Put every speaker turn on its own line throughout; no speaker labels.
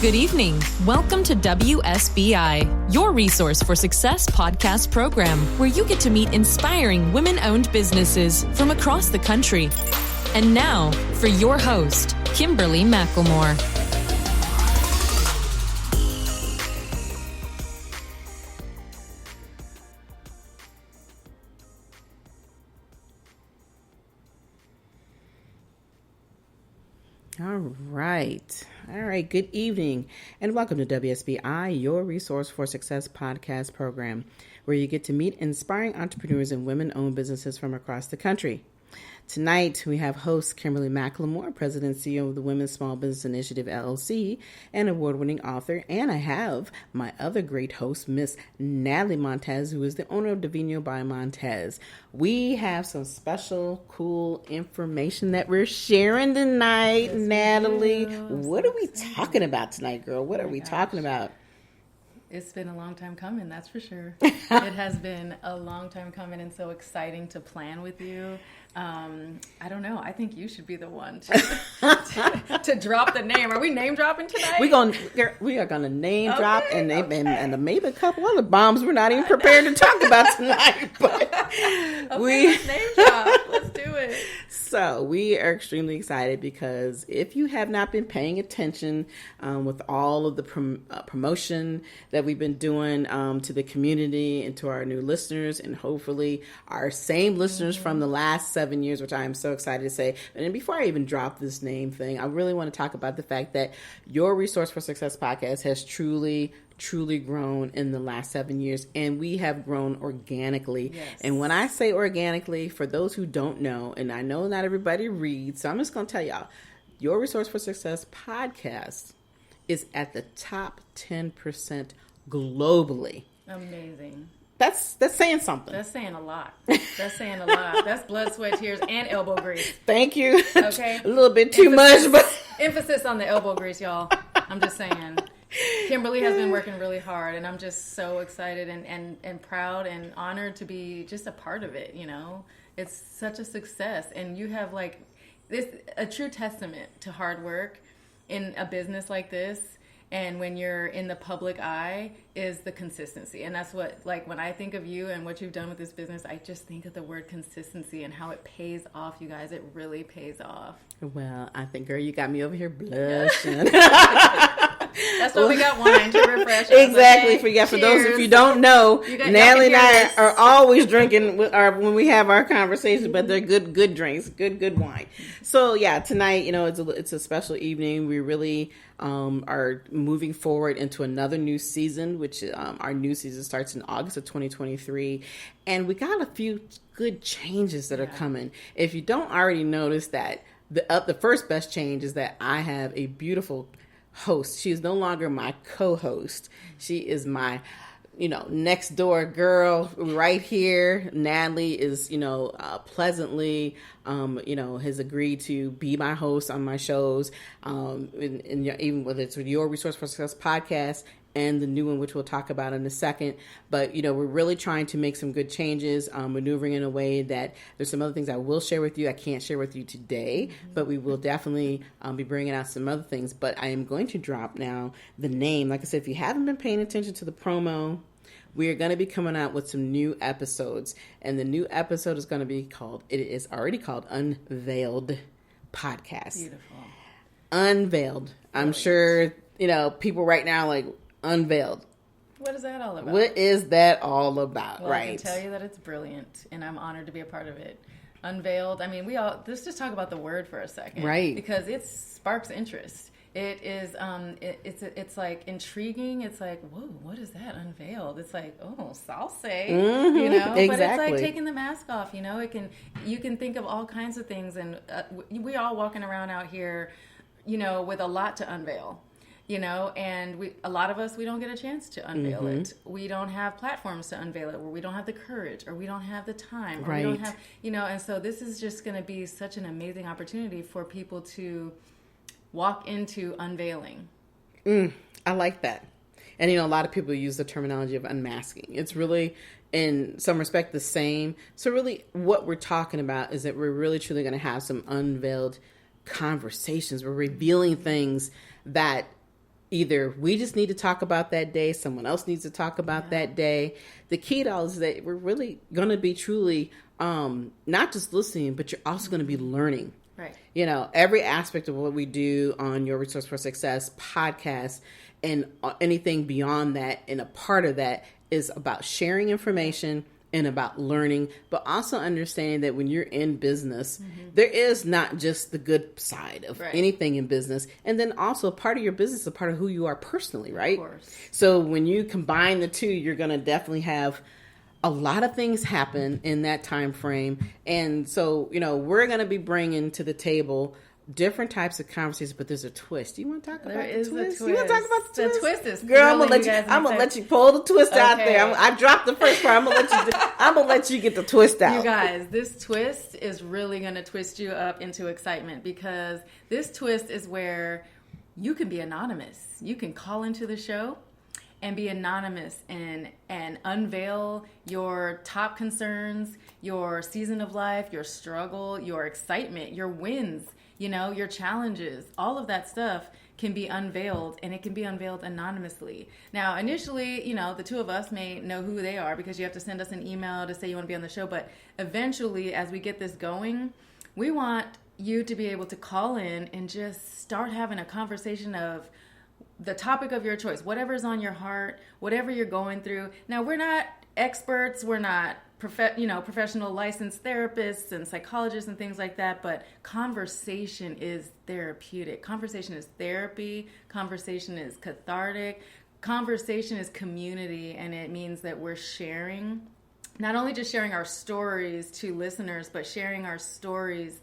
Good evening. Welcome to WSBI, your resource for success podcast program, where you get to meet inspiring women-owned businesses from across the country. And now, for your host, Kimberly McLemore.
All right. Good evening, and welcome to WSBI, your resource for success podcast program, where you get to meet inspiring entrepreneurs and women-owned businesses from across the country. Tonight, we have host Kimberly McLemore, President and CEO of the Women's Small Business Initiative, LLC, and award-winning author. And I have my other great host, Miss Natalie Montez, who is the owner of Divino by Montez. We have some special, cool information that we're sharing tonight, yes, Natalie. What are we talking about tonight, girl? What are we talking about?
It's been a long time coming, that's for sure. It has been a long time coming and so exciting to plan with you. I don't know. I think you should be the one to drop the name. Are we name dropping tonight?
We are going to name drop and maybe a couple other bombs we're not even prepared to talk about tonight. But
let's name drop. Let's do it.
So we are extremely excited because if you have not been paying attention with all of the promotion that we've been doing to the community and to our new listeners and hopefully our same listeners from the last 7 years, which I am so excited to say. And then before I even drop this name thing, I really want to talk about the fact that your Resource for Success podcast has truly grown in the last 7 years, and we have grown organically.
Yes.
And when I say organically, for those who don't know, and I know not everybody reads, so I'm just going to tell y'all, your Resource for Success podcast is at the top 10% globally.
Amazing.
That's saying something.
That's saying a lot. That's blood, sweat, tears, and elbow grease.
Thank you.
Okay.
A little bit too much, but
emphasis on the elbow grease, y'all. I'm just saying. Kimberly has been working really hard, and I'm just so excited and proud and honored to be just a part of it, you know? It's such a success, and you have, a true testament to hard work in a business like this, and when you're in the public eye, is the consistency. And that's what, when I think of you and what you've done with this business, I just think of the word consistency and how it pays off, you guys. It really pays off.
Well, I think, girl, you got me over here blushing.
That's why we got wine to refresh.
Exactly. For those of you don't know, Natalie and I are always drinking when we have our conversations, but they're good drinks, good wine. So yeah, tonight, it's a special evening. We really are moving forward into another new season, which our new season starts in August of 2023, and we got a few good changes that are coming. If you don't already notice that, the first best change is that I have a beautiful host. She is no longer my co-host. She is my, next door girl right here. Natalie is, pleasantly, has agreed to be my host on my shows. And even whether it's with your Resource for Success podcast and the new one, which we'll talk about in a second. But, we're really trying to make some good changes, maneuvering in a way that there's some other things I will share with you. I can't share with you today, but we will definitely be bringing out some other things. But I am going to drop now the name. Like I said, if you haven't been paying attention to the promo, we are going to be coming out with some new episodes. And the new episode is going to be it is already called Unveiled Podcast.
Beautiful.
Unveiled. I'm sure, people right now Unveiled.
What is that all about?
What is that all about?
Well,
right.
I can tell you that it's brilliant, and I'm honored to be a part of it. Unveiled. I mean, let's just talk about the word for a second,
right?
Because it sparks interest. It is. It's like intriguing. It's like, whoa, what is that? Unveiled. It's like, oh, salsa,
Exactly.
But it's like taking the mask off. You can think of all kinds of things, and we all walking around out here, with a lot to unveil. And a lot of us, we don't get a chance to unveil it. We don't have platforms to unveil it, or we don't have the courage, or we don't have the time, or
right.
we don't have, and so this is just going to be such an amazing opportunity for people to walk into unveiling.
I like that. And, a lot of people use the terminology of unmasking. It's really, in some respect, the same. So really what we're talking about is that we're really truly going to have some unveiled conversations. We're revealing things that either we just need to talk about that day, someone else needs to talk about that day. The key to all is that we're really going to be truly not just listening, but you're also going to be learning.
Right.
You know, every aspect of what we do on Your Resource for Success podcast and anything beyond that, and a part of that is about sharing information and about learning, but also understanding that when you're in business, there is not just the good side of anything in business. And then also part of your business is a part of who you are personally, right?
Of course.
So when you combine the two, you're going to definitely have a lot of things happen in that time frame. And so, you know, we're going to be bringing to the table different types of conversations, but there's a twist. You want to talk about the twist? You want to talk about the twist?
The twist is
girl. I'm gonna let you pull the twist out there. I dropped the first part. I'm gonna let you get the twist out.
You guys, this twist is really gonna twist you up into excitement, because this twist is where you can be anonymous. You can call into the show and be anonymous and unveil your top concerns, your season of life, your struggle, your excitement, your wins. You know, your challenges, all of that stuff can be unveiled, and it can be unveiled anonymously. Now, initially, you know, the two of us may know who they are because you have to send us an email to say you want to be on the show. But eventually, as we get this going, we want you to be able to call in and just start having a conversation of the topic of your choice, whatever's on your heart, whatever you're going through. Now, we're not experts. We're not professional licensed therapists and psychologists and things like that, but conversation is therapeutic. Conversation is therapy. Conversation is cathartic. Conversation is community, and it means that we're sharing, not only just sharing our stories to listeners, but sharing our stories,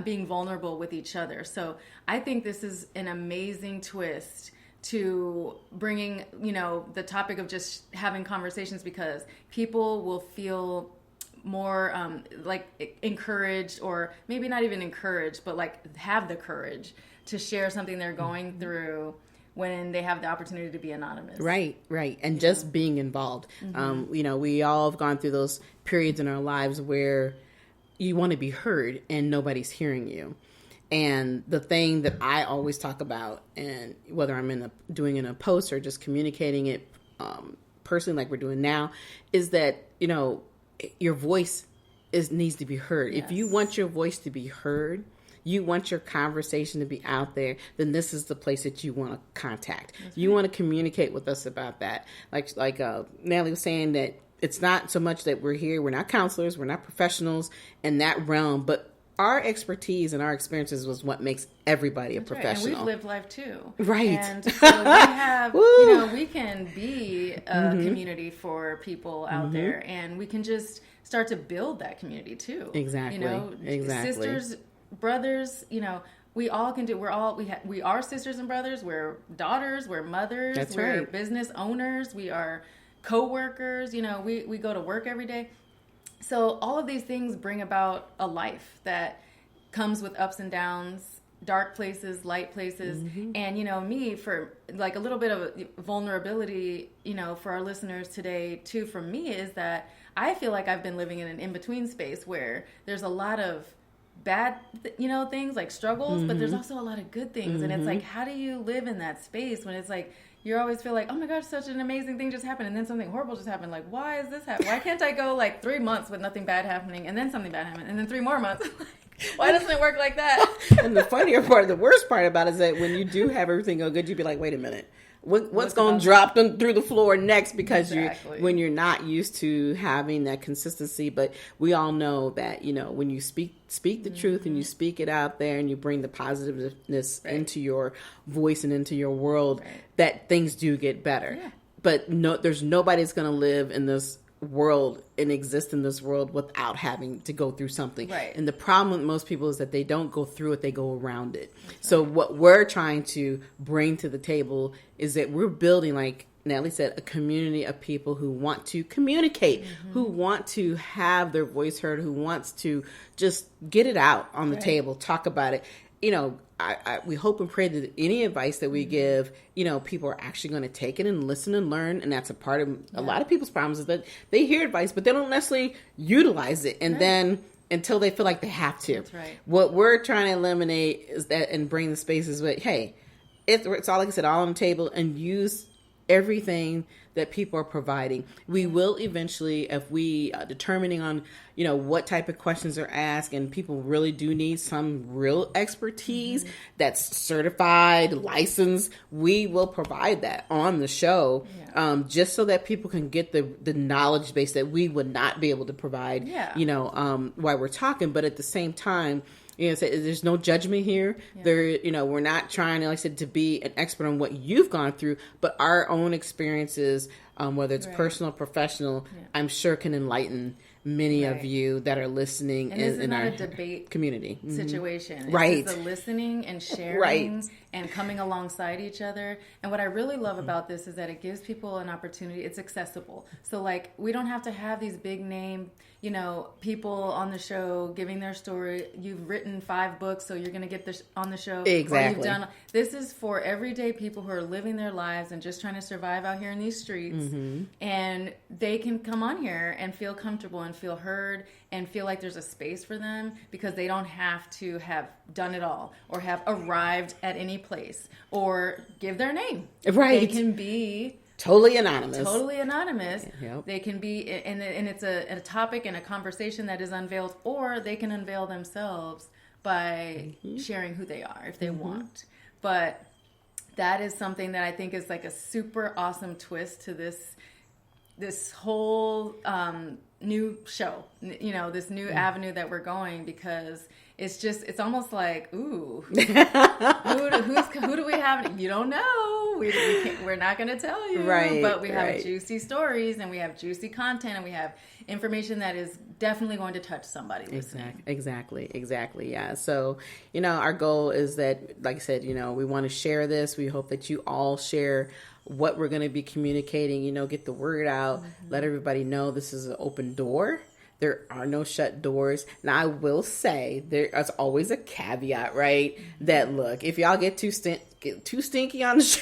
being vulnerable with each other. So I think this is an amazing twist to bringing, you know, the topic of just having conversations, because people will feel more like encouraged, or maybe not even encouraged, but like have the courage to share something they're going through when they have the opportunity to be anonymous. Right.
And just being involved. You know, we all have gone through those periods in our lives where you want to be heard and nobody's hearing you. And the thing that I always talk about, and whether I'm doing in a post or just communicating it personally like we're doing now, is that, you know, your voice needs to be heard. Yes. If you want your voice to be heard, you want your conversation to be out there, then this is the place that you want to contact. That's you want to communicate with us about that. Like Natalie was saying, that it's not so much that we're here, we're not counselors, we're not professionals in that realm, but our expertise and our experiences was what makes everybody a professional.
Right. And we've lived life too.
Right.
And so we have, you know, we can be a community for people out there, and we can just start to build that community too.
Exactly.
You know, sisters, brothers, you know, we all can do, we are sisters and brothers. We're daughters, we're mothers,
That's
we're
right.
business owners, we are co-workers, you know, we go to work every day. So all of these things bring about a life that comes with ups and downs, dark places, light places. And, you know, me, for like a little bit of vulnerability, you know, for our listeners today too, for me, is that I feel like I've been living in an in-between space where there's a lot of bad, you know, things like struggles, but there's also a lot of good things. And it's like, how do you live in that space when it's like, you always feel like, oh my gosh, such an amazing thing just happened, and then something horrible just happened. Like, why is this happening? Why can't I go like 3 months with nothing bad happening, and then something bad happened, and then 3 more months? Why doesn't it work like that?
And the funnier part, the worst part about it is that when you do have everything go good, you'd be like, wait a minute. What's going to drop them through the floor next? Because when you're not used to having that consistency. But we all know that, you know, when you speak the truth and you speak it out there and you bring the positiveness into your voice and into your world, that things do get better. Yeah. But there's nobody that's going to live in this world and exist in this world without having to go through something.
Right.
And the problem with most people is that they don't go through it, they go around it. So what we're trying to bring to the table is that we're building, like Natalie said, a community of people who want to communicate, who want to have their voice heard, who wants to just get it out on the table, talk about it. You know, we hope and pray that any advice that we give, you know, people are actually going to take it and listen and learn. And that's a part of a lot of people's problems, is that they hear advice, but they don't necessarily utilize it. And then until they feel like they have to.
That's right.
What we're trying to eliminate is that, and bring the spaces with, hey, it's all, like I said, all on the table, and use everything that people are providing. We will eventually, if we determining on, what type of questions are asked, and people really do need some real expertise that's certified, licensed, we will provide that on the show, just so that people can get the knowledge base that we would not be able to provide, while we're talking. But at the same time, there's no judgment here. There, we're not trying, like I said, to be an expert on what you've gone through, but our own experiences, whether it's personal, professional, I'm sure can enlighten many of you that are listening in our debate
community situation.
Right.
It's the listening and sharing and coming alongside each other. And what I really love about this is that it gives people an opportunity. It's accessible. So like, we don't have to have these big name, people on the show giving their story. You've written 5 books, so you're going to get this on the show.
Exactly.
This is for everyday people who are living their lives and just trying to survive out here in these streets. And they can come on here and feel comfortable and feel heard and feel like there's a space for them, because they don't have to have done it all or have arrived at any place or give their name.
Right.
They can be
totally anonymous.
Yep. They can be, and it's a topic and a conversation that is unveiled, or they can unveil themselves by sharing who they are if they want. But that is something that I think is like a super awesome twist to this whole new show, this new avenue that we're going, because it's almost like, ooh, who do we have? You don't know. We're not going to tell you.
Right.
But we have juicy stories, and we have juicy content, and we have information that is definitely going to touch somebody listening.
Exactly. Yeah. So, our goal is that, like I said, we want to share this. We hope that you all share what we're going to be communicating, get the word out, let everybody know this is an open door. There are no shut doors. Now, I will say there's always a caveat, right? That, look, if y'all get too stinky on the show,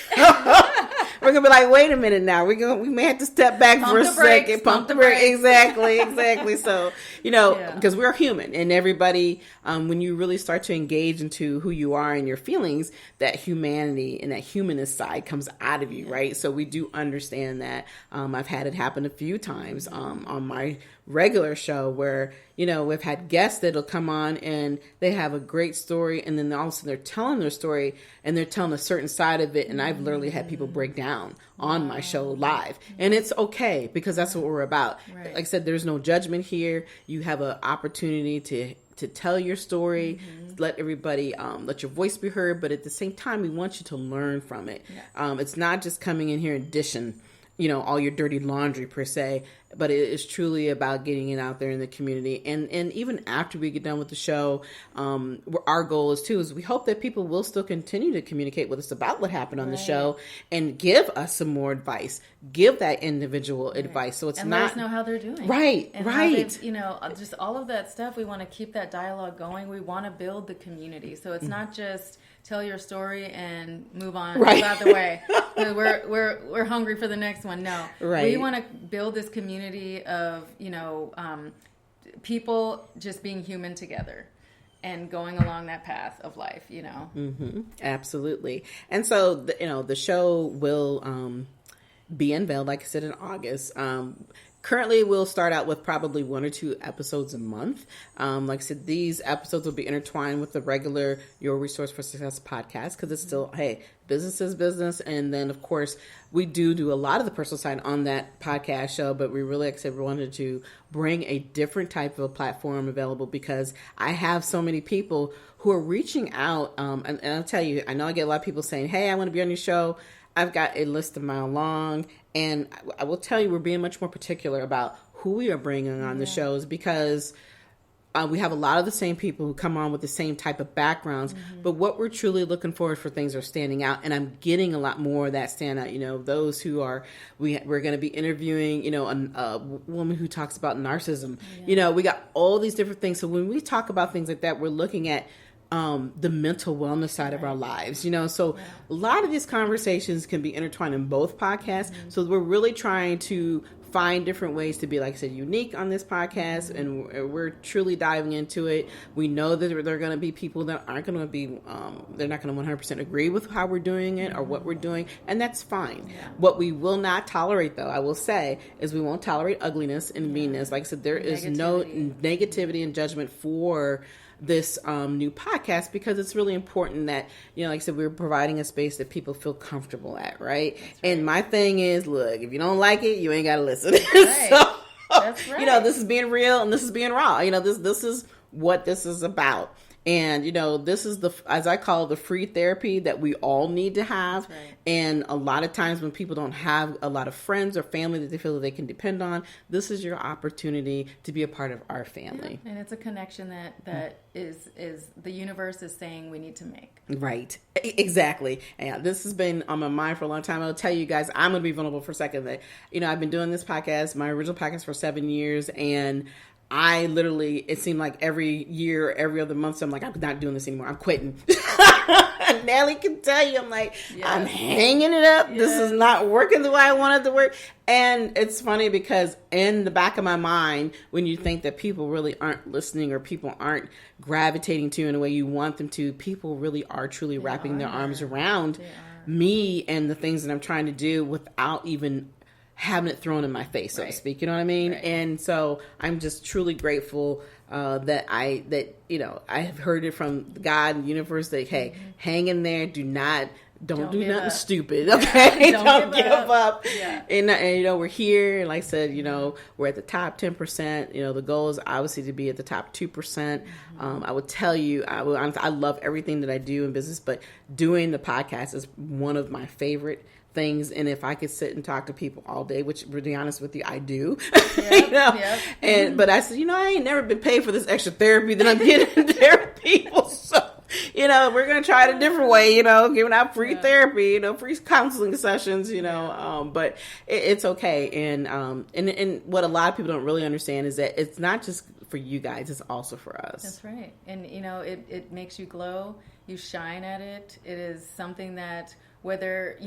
we're gonna be like, wait a minute now. We may have to step back for a second. Pump the brakes. Exactly. So, because we're human, and everybody, when you really start to engage into who you are and your feelings, that humanity and that humanist side comes out of you, right? So we do understand that. I've had it happen a few times on my regular show where, we've had guests that'll come on and they have a great story, and then all of a sudden they're telling their story and they're telling a certain side of it, and I've literally had people break down on my show live, and it's okay, because that's what we're about. Like I said, there's no judgment here. You have an opportunity to tell your story, let everybody, let your voice be heard, but at the same time, we want you to learn from it. It's not just coming in here and dishing, all your dirty laundry per se, but it is truly about getting it out there in the community. And even after we get done with the show, our goal is we hope that people will still continue to communicate with us about what happened on the show and give us some more advice, give that individual advice. So it's
let us know how they're doing.
Right.
Just all of that stuff. We want to keep that dialogue going. We want to build the community. So it's not just tell your story and move on, move out the way. We're hungry for the next one. No, we want to build this community of people just being human together and going along that path of life.
Absolutely. And so the show will be unveiled, like I said, in August. Currently, we'll start out with probably 1 or 2 episodes a month. Like I said, these episodes will be intertwined with the regular Your Resource for Success podcast, because it's still, business is business. And then, of course, we do a lot of the personal side on that podcast show, but we really, like I said, we wanted to bring a different type of a platform available, because I have so many people who are reaching out. And I'll tell you, I know I get a lot of people saying, hey, I want to be on your show. I've got a list a mile long, and I will tell you, we're being much more particular about who we are bringing on the shows, because we have a lot of the same people who come on with the same type of backgrounds, but what we're truly looking for is for things that are standing out, and I'm getting a lot more of that stand out. Those who are, we're going to be interviewing, a woman who talks about narcissism. We got all these different things. So when we talk about things like that, we're looking at the mental wellness side of our lives, so a lot of these conversations can be intertwined in both podcasts. So we're really trying to find different ways to be, like I said, unique on this podcast, and we're truly diving into it. We know that there are going to be people that aren't going to be, they're not going to 100% agree with how we're doing it or what we're doing, and that's fine. Yeah. What we will not tolerate, though, I will say, is we won't tolerate ugliness and meanness. Like I said, there is no negativity and judgment for this new podcast, because it's really important that, like I said, we're providing a space that people feel comfortable at, right? And my thing is, look, if you don't like it, you ain't got to listen.
Right.
So,
that's right.
This is being real and this is being raw. This is what this is about. And, this is as I call it, the free therapy that we all need to have. Right. And a lot of times when people don't have a lot of friends or family that they feel that they can depend on, this is your opportunity to be a part of our family.
Yeah. And it's a connection that is the universe is saying we need to make.
Right. Exactly. And this has been on my mind for a long time. I'll tell you guys, I'm going to be vulnerable for a second, that, I've been doing this podcast, my original podcast, for 7 years, and I literally, it seemed like every year, every other month, so I'm like, I'm not doing this anymore. I'm quitting. Natalie can tell you, I'm like, I'm hanging it up. Yes. This is not working the way I wanted it to work. And it's funny because in the back of my mind, when you think that people really aren't listening or people aren't gravitating to you in the way you want them to, people really are truly wrapping their arms around me and the things that I'm trying to do without even having it thrown in my face, so to speak. You know what I mean? Right. And so I'm just truly grateful that I have heard it from God and the universe that, hey, hang in there. Don't do nothing stupid. Okay. Don't give up. Yeah. And we're here. And like I said, we're at the top 10%. The goal is obviously to be at the top 2%. I would tell you, I love everything that I do in business, but doing the podcast is one of my favorite things. And if I could sit and talk to people all day, which, to be honest with you, I do, but I said, I ain't never been paid for this extra therapy that I'm getting there people. So, we're going to try it a different way, giving out free therapy, free counseling sessions, but it's okay. And what a lot of people don't really understand is that it's not just for you guys, it's also for us.
That's right. And, it makes you glow, you shine at it. It is something that, whether,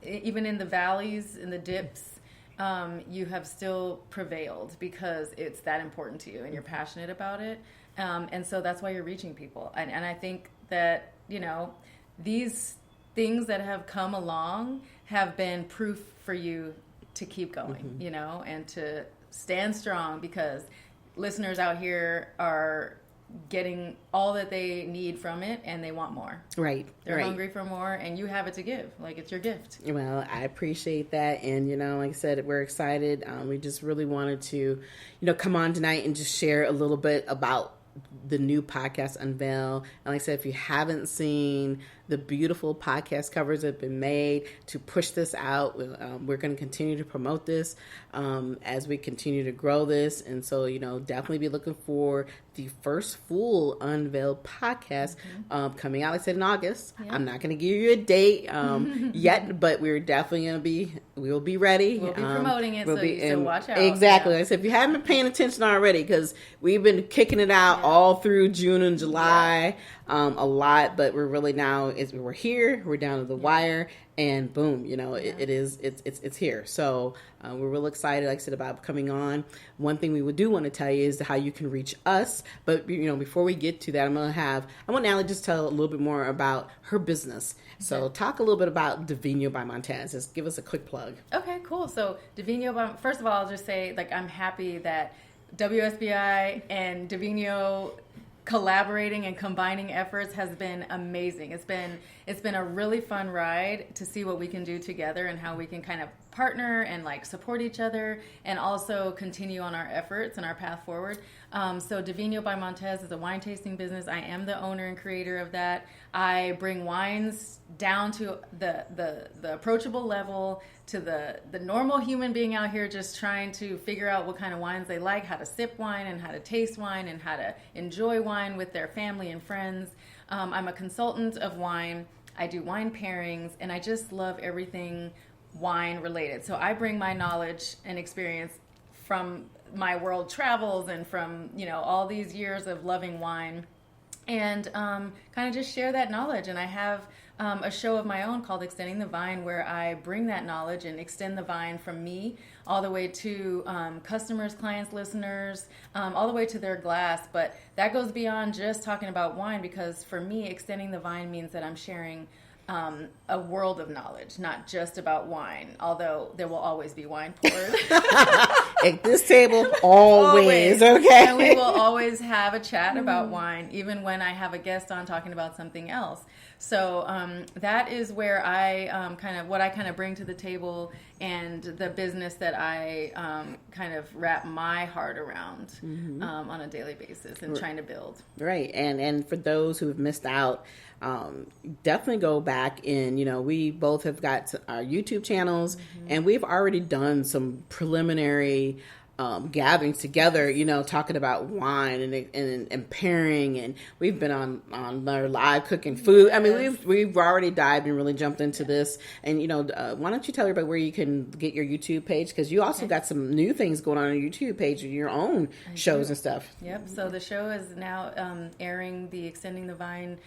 even in the valleys, in the dips, you have still prevailed because it's that important to you and you're passionate about it. And so that's why you're reaching people. And I think that, these things that have come along have been proof for you to keep going, and to stand strong, because listeners out here are getting all that they need from it, and they want more.
Right.
They're hungry for more, and you have it to give. Like, it's your gift.
Well, I appreciate that. And, like I said, we're excited. We just really wanted to, come on tonight and just share a little bit about the new podcast, Unveil. And like I said, if you haven't seen the beautiful podcast covers that have been made to push this out, we're going to continue to promote this as we continue to grow this. And so, definitely be looking for the first full Unveiled podcast coming out, like I said, in August. Yeah. I'm not going to give you a date yet, but we're definitely we'll be ready.
We'll be promoting it, so watch out.
Exactly. Like I said, if you haven't been paying attention already, because we've been kicking it out all through June and July, a lot, but we're really now, we're here, we're down to the wire, and boom, it's here. So we're real excited, like I said, about coming on. One thing we do want to tell you is how you can reach us. But, before we get to that, I want Natalie just tell a little bit more about her business. So talk a little bit about Divino by Montez. Just give us a quick plug.
Okay, cool. So Divino, first of all, I'll just say, I'm happy that WSBI and Divino collaborating and combining efforts has been amazing. It's been a really fun ride to see what we can do together and how we can kind of partner and support each other and also continue on our efforts and our path forward. So Divino by Montez is a wine tasting business. I am the owner and creator of that. I bring wines down to the approachable level, to the normal human being out here just trying to figure out what kind of wines they like, how to sip wine and how to taste wine and how to enjoy wine with their family and friends. I'm a consultant of wine. I do wine pairings, and I just love everything wine related. So I bring my knowledge and experience from my world travels and from, all these years of loving wine, and kind of just share that knowledge. And I have a show of my own called Extending the Vine, where I bring that knowledge and extend the vine from me all the way to customers, clients, listeners, all the way to their glass. But that goes beyond just talking about wine, because for me, extending the vine means that I'm sharing a world of knowledge, not just about wine, although there will always be wine poured.
At this table, always. Okay.
And we will always have a chat about wine, even when I have a guest on talking about something else. So that is where I what I bring to the table, and the business that I kind of wrap my heart around on a daily basis and trying to build.
Right. And for those who have missed out, definitely go back in. We both have got our YouTube channels, and we've already done some preliminary gatherings together, talking about wine and pairing, and we've been on our live cooking food. I mean, we've already dived and really jumped into this. And why don't you tell everybody where you can get your YouTube page, because you also got some new things going on your YouTube page, your own shows and stuff.
Yep. So the show is now airing. The Extending the Vine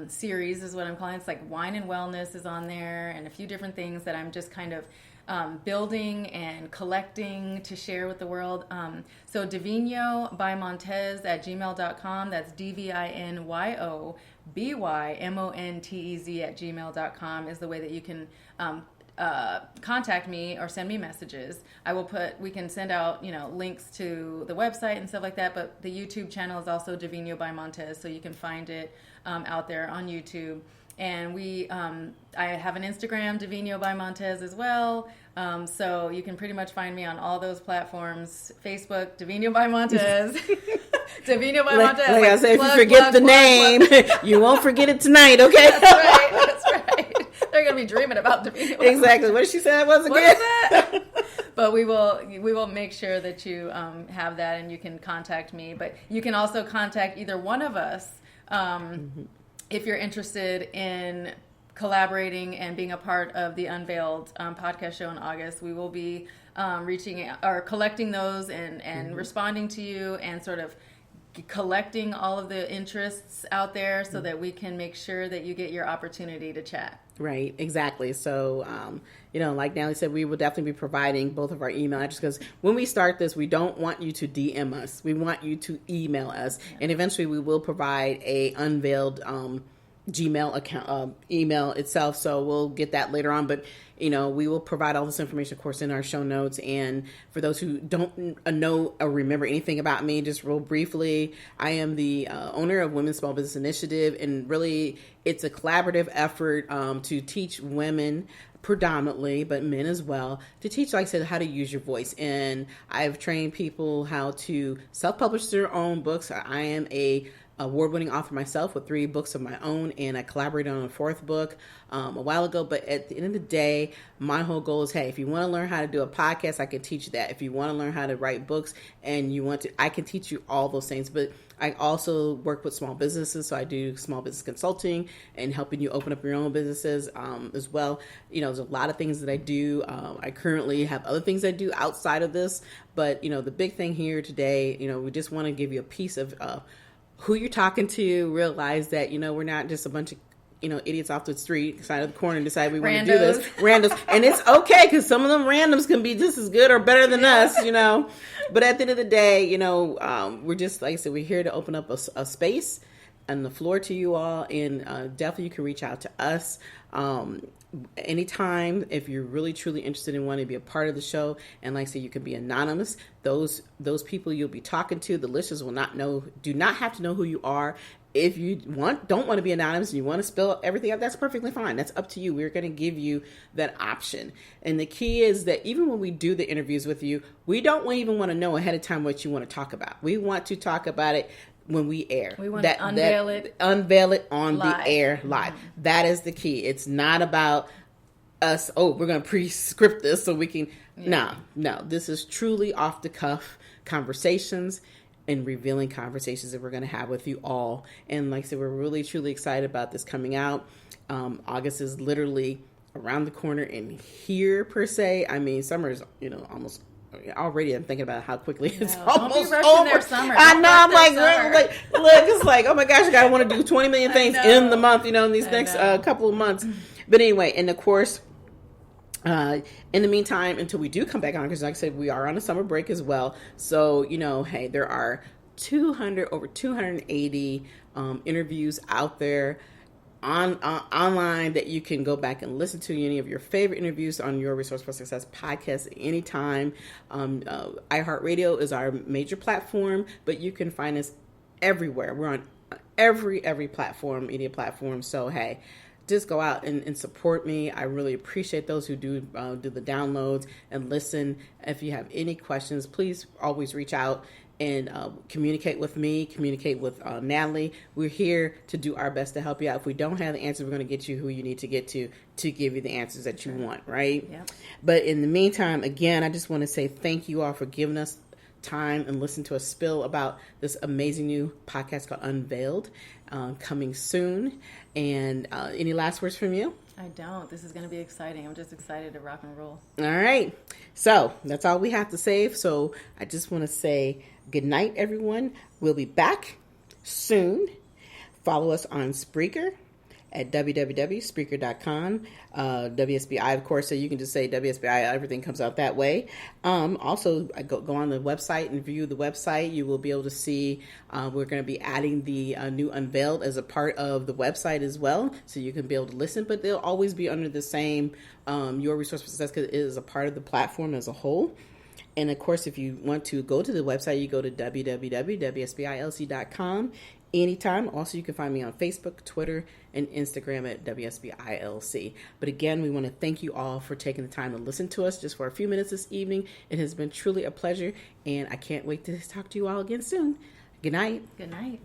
series is what I'm calling. It's like wine and wellness is on there, and a few different things that I'm just kind of building and collecting to share with the world. So Divino by Montez at gmail.com. That's DVINYOBYMONTEZ at gmail.com is the way that you can contact me or send me messages. We can send out, links to the website and stuff like that, but the YouTube channel is also Divino by Montez, so you can find it out there on YouTube. And I have an Instagram, Divino by Montez, as well. So you can pretty much find me on all those platforms. Facebook, Divino by Montez. Divino by Montez.
Like I said, if you forget the name, you won't forget it tonight, okay?
That's right. They're going to be dreaming about Divino.
Exactly. What did she say? What is
that? But we will make sure that you have that, and you can contact me. But you can also contact either one of us. If you're interested in collaborating and being a part of the Unveiled podcast show in August, we will be reaching or collecting those and responding to you, and sort of collecting all of the interests out there so that we can make sure that you get your opportunity to chat.
Right, exactly. So, like Natalie said, we will definitely be providing both of our email addresses, because when we start this, we don't want you to DM us. We want you to email us. Yeah. And eventually we will provide a Unveiled Gmail account, email itself. So we'll get that later on. But, we will provide all this information, of course, in our show notes. And for those who don't know or remember anything about me, just real briefly, I am the owner of Women's Small Business Initiative. And really, it's a collaborative effort to teach women predominantly, but men as well, to teach, like I said, how to use your voice. And I've trained people how to self-publish their own books. I am a award-winning author myself with 3 books of my own, and I collaborated on a 4th book a while ago. But at the end of the day, my whole goal is, hey, if you want to learn how to do a podcast, I can teach you that. If you want to learn how to write books and I can teach you all those things. But I also work with small businesses, so I do small business consulting and helping you open up your own businesses as well. There's a lot of things that I do. I currently have other things I do outside of this, but the big thing here today, we just want to give you a piece of who you're talking to. Realize that we're not just a bunch of idiots off the street side of the corner and decide we want to do this. Randos. And it's okay, because some of them randoms can be just as good or better than us, But at the end of the day, we're just, like I said, we're here to open up a space and the floor to you all. And definitely you can reach out to us anytime if you're really truly interested in wanting to be a part of the show. And like I said, you can be anonymous. Those people you'll be talking to, the listeners do not have to know who you are. If you don't want to be anonymous and you want to spill everything out, that's perfectly fine. That's up to you. We're going to give you that option. And the key is that even when we do the interviews with you, we don't even want to know ahead of time what you want to talk about. We want to talk about it when we air.
We want to unveil it
on
live.
The air live. Mm-hmm. That is the key. It's not about us, we're going to pre-script this so we can... Yeah. No. This is truly off-the-cuff conversations and revealing conversations that we're going to have with you all. And like I said, we're really, truly excited about this coming out. August is literally around the corner, and here, per se, I mean, summer is, almost... Already, I'm thinking about how quickly it's almost
don't be rushing
over.
Their summer.
I know. I'm like, look, it's like, oh my gosh, I gotta want to do 20 million things in the month, in these next couple of months. But anyway, and of course, In the meantime, until we do come back on, because like I said, we are on a summer break as well. So, hey, there are over 280 interviews out there online that you can go back and listen to any of your favorite interviews on your Resource for Success podcast anytime. iHeartRadio is our major platform, but you can find us everywhere. We're on every media platform. So, hey, just go out and support me. I really appreciate those who do the downloads and listen. If you have any questions, please always reach out and communicate with me, communicate with Natalie. We're here to do our best to help you out. If we don't have the answers, we're going to get you who you need to get to give you the answers that you want, right?
Yep.
But in the meantime, again, I just want to say thank you all for giving us time and listen to us spill about this amazing new podcast called Unveiled, coming soon. And any last words from you?
I don't. This is going to be exciting. I'm just excited to rock and roll.
All right. So that's all we have to say. So I just want to say good night, everyone. We'll be back soon. Follow us on Spreaker at www.spreaker.com. WSBI, of course, so you can just say WSBI, everything comes out that way. Also, go on the website and view the website. You will be able to see we're going to be adding the new Unveiled as a part of the website as well, so you can be able to listen, but they'll always be under the same Your Resource for Success, because it is a part of the platform as a whole. And of course, if you want to go to the website, you go to www.wsbilc.com anytime. Also, you can find me on Facebook, Twitter, and Instagram at WSBILC. But again, we want to thank you all for taking the time to listen to us just for a few minutes this evening. It has been truly a pleasure, and I can't wait to talk to you all again soon. Good night.
Good night.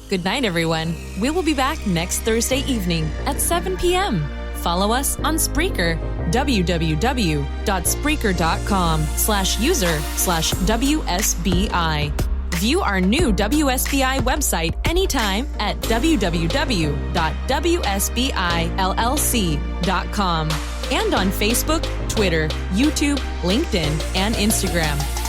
Good night, everyone. We will be back next Thursday evening at 7 p.m. Follow us on Spreaker, www.spreaker.com/user/WSBI. View our new WSBI website anytime at www.wsbillc.com and on Facebook, Twitter, YouTube, LinkedIn, and Instagram.